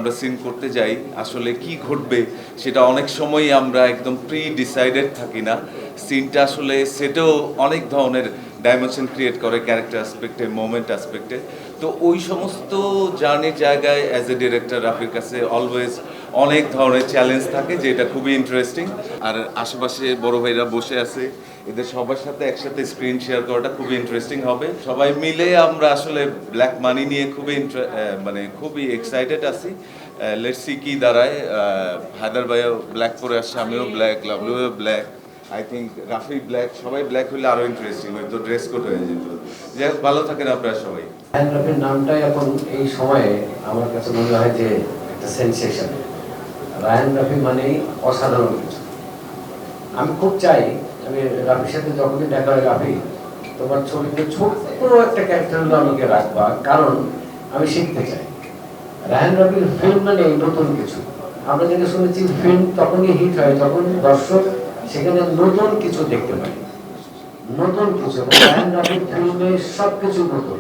আমরা সিন করতে যাই আসলে কি ঘটবে সেটা অনেক সময় আমরা একদম প্রি ডিসাইডেড থাকি না। সিনটা আসলে সেটাও অনেক ধরনের ডাইমেনশন ক্রিয়েট করে ক্যারেক্টার অ্যাসপেক্টে, মোমেন্ট অ্যাসপেক্টে। তো ওই সমস্ত জার্নির জায়গায় অ্যাজ এ ডিরেক্টর রাফির কাছে অলওয়েজ অনেক ধরনের চ্যালেঞ্জ থাকে, যেটা খুবই ইন্টারেস্টিং। আর আশেপাশে বড় ভাইরা বসে আছে, এদের সবার সাথে একসাথে স্ক্রিন শেয়ার করাটা খুবই ইন্টারেস্টিং হবে। সবাই মিলে আমরা আসলে ব্ল্যাক মানি নিয়ে খুবই এক্সাইটেড আছি। লেটস সি কি দাঁড়ায়। হায়দার ভাইও ব্ল্যাক পরে আসছে, আমিও ব্ল্যাক, লাভলুও black, I think Rafi black, সবাই ব্ল্যাক হলে আরো ইন্টারেস্টিং হয়তো, ড্রেস কোড হয়ে যেত। যাই হোক, ভালো থাকেন আপনারা সবাই। রাফির নামটাই এখন এই সময়ে আমার কাছে মনে হয় যে একটা সেন্সেশন। রায়ান রাফি মানেই অসাধারণ কিছু। আমি খুব চাই, আমি রাফির সাথে যখনই দেখা হয়, রাফি তোমার ছবিতে ছোট্ট একটা ক্যারেক্টার হলো আমাকে রাখবা, কারণ আমি শিখতে চাই। রায়ান রাফির ফিল্ম মানে নতুন কিছু। আমরা যেটা শুনেছি, ফিল্ম তখনই হিট হয় যখন দর্শক সেখানে নতুন কিছু দেখতে পায়, নতুন কিছু। রায়ান রাফির ফিল্মে সব কিছু নতুন।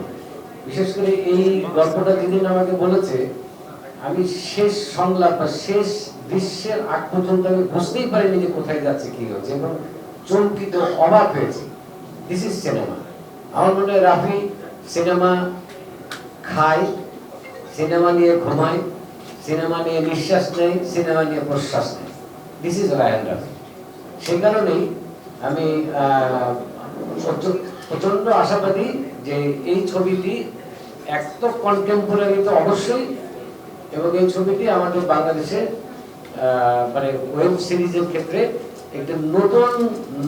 বিশেষ করে এই গল্পটা যেদিন আমাকে বলেছে, আমি শেষ সংলাপ বা শেষ দৃশ্যের আগ পর্যন্ত আমি বুঝতেই পারিনি যে কোথায় যাচ্ছে, কি হচ্ছে, এবং চমকিত, অবাক হয়েছে। This is cinema. আমার মনে হয় রাফি সিনেমা খায়, সিনেমা নিয়ে ঘুমায়, সিনেমা নিয়ে নিঃশ্বাস নেয়, সিনেমা নিয়ে প্রশ্বাস নেয়। This is Rayan Rafi. সেই কারণেই আমি প্রচন্ড আশাবাদী যে এই ছবিটি এক তো কন্টেম্পোরারি তো অবশ্যই, এবং এই ছবিটি আমাদের বাংলাদেশে মানে ওয়েব সিরিজের ক্ষেত্রে একটা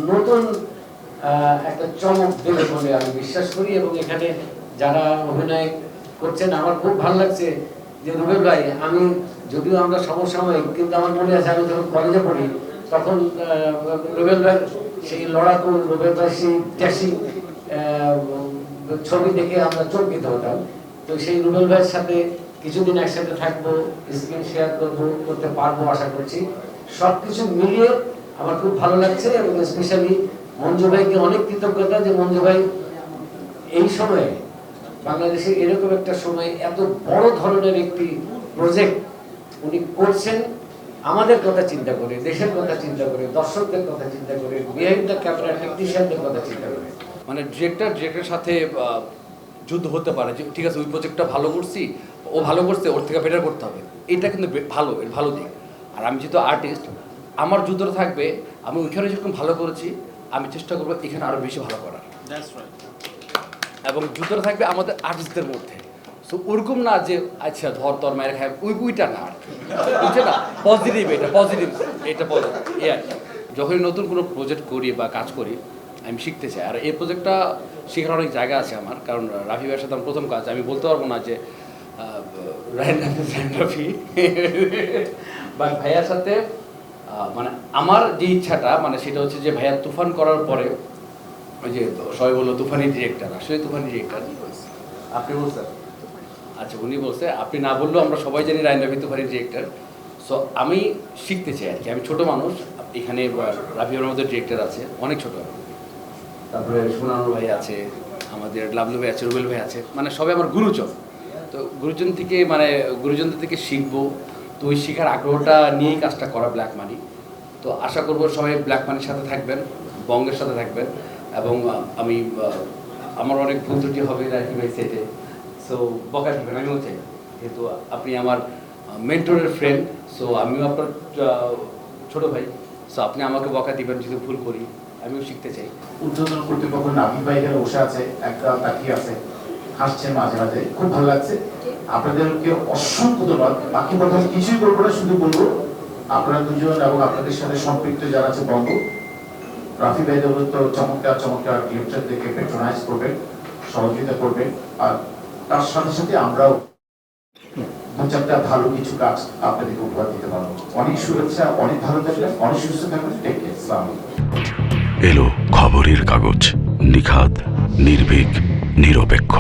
নতুন একটা চমক দেবে বলে আমি বিশ্বাস করি। এবং এখানে যারা অভিনয় করছেন, আমার খুব ভালো লাগছে যে রুবেল ভাই, আমি যদিও আমরা সমসাময়িক, কিন্তু আমার মনে আছে আমি যখন কলেজে পড়ি তখন রুবেল ভাই সেই লড়াকু, রুবেল ভাই সেই ট্যাক্সি ছবি দেখে আমরা চমকিত হতাম। তো সেই রুবেল ভাইয়ের সাথে কিছুদিন একসাথে থাকবো, স্ক্রিন শেয়ার করতে পারবো আশা করছি। সবকিছু মিলিয়ে আমার খুব ভালো লাগছে, এবং স্পেশালি মঞ্জু ভাইকে অনেক কৃতজ্ঞতা যে মঞ্জু ভাই এই সময়ে বাংলাদেশে এরকম একটা সময় এত বড় ধরনের একটি প্রজেক্ট উনি করছেন, আমাদের কথা চিন্তা করে, দেশের কথা চিন্তা করে, দর্শকদের কথা চিন্তা করে, বিহাইন্ড দ্য ক্যামেরা টেকনিশিয়ানদের কথা চিন্তা করে। মানে ডিরেক্টরের সাথে যুদ্ধ হতে পারে যে ঠিক আছে ওই প্রজেক্টটা ভালো করছি, ও ভালো করছে, ওর থেকে বেটার করতে হবে, এটা কিন্তু ভালো দিক। আর আমি যেহেতু আর্টিস্ট, আমার যুদ্ধটা থাকবে আমি ওইখানে যেরকম ভালো করেছি আমি চেষ্টা করবো এখানে আরও বেশি ভালো করার। এবং যুদ্ধটা থাকবে আমাদের আর্টিস্টদের মধ্যে। সো ওরকম না যে আচ্ছা ধর তোর মায়ের খায়, ওইটা না আর কি, বুঝছে না, পজিটিভ, এটা পজিটিভ, এ আর কি। যখনই নতুন কোনো প্রজেক্ট করি বা কাজ করি আমি শিখতে চাই। আর এই প্রজেক্টটা শেখার অনেক জায়গা আছে আমার, কারণ রাফি ভাইয়ের সাথে আমার প্রথম কাজ। আমি বলতে পারবো না যে রায়ান রাফি বা ভাইয়ার সাথে মানে আমার যে ইচ্ছাটা মানে সেটা হচ্ছে যে ভাইয়া তুফান করার পরে ওই যে সবাই বললো তুফানি ডিরেক্টর, আসলে তুফানি ডিরেক্টর আপনি বলছেন, আচ্ছা উনি বলছে, আপনি না বললেও আমরা সবাই জানি রায়ান রাফি তুফানি ডিরেক্টর। সো আমি শিখতে চাই আর কি। আমি ছোটো মানুষ, এখানে রাফির মধ্যে ডিরেক্টর আছে অনেক ছোটো, তারপরে সোনানুর ভাই আছে, আমাদের লাভলু ভাই আছে, রুবেল ভাই আছে, মানে সবাই আমার গুরুজন। তো গুরুজনদের থেকে শিখবো। তো ওই শেখার আগ্রহটা নিয়েই কাজটা করা ব্ল্যাক মানি। তো আশা করবো সবাই ব্ল্যাক মানির সাথে থাকবেন, বঙ্গের সাথে থাকবেন। এবং আমি আমার অনেক ভুল ত্রুটি হবে রাখি ভাই সেটে, সো বকা দিবেন, আমিও চাই, যেহেতু আপনি আমার মেন্টরের ফ্রেন্ড। সো আমিও আপনার ছোটো ভাই, সো আপনি আমাকে বকা দিবেন যদি ভুল করি, আমিও শিখতে চাই। উদ্বোধন কর্তৃপক্ষ নাভি ভাই এখানে বসে আছে, একটা তাকিয়ে আছে, হাসছে মাঝে মাঝে, খুব ভালো লাগছে। আপনাদেরকে অসংখ্য ধন্যবাদ। বাকি কথা কিছুই বলবো না, শুধু বলবো আপনারা দুজন এবং আপনাদের সাথে সম্পৃক্ত যারা আছে বঙ্গ, রাফি ভাই তো চমৎকার ডিরেক্টরদেরকে প্যাট্রোনাইজ করবেন, সহযোগিতা করবেন। আর তার সাথে সাথে আমরাও দু চারটা ভালো কিছু কাজ আপনাদেরকে উপহার দিতে পারবো। অনেক শুভেচ্ছা, অনেক ভালো থাকবেন, অনেক সুস্থ থাকবেন। Take care. আসসালামু আলাইকুম। এলো খবরের কাগজ, নিখাত, নির্ভীক, নিরপেক্ষ।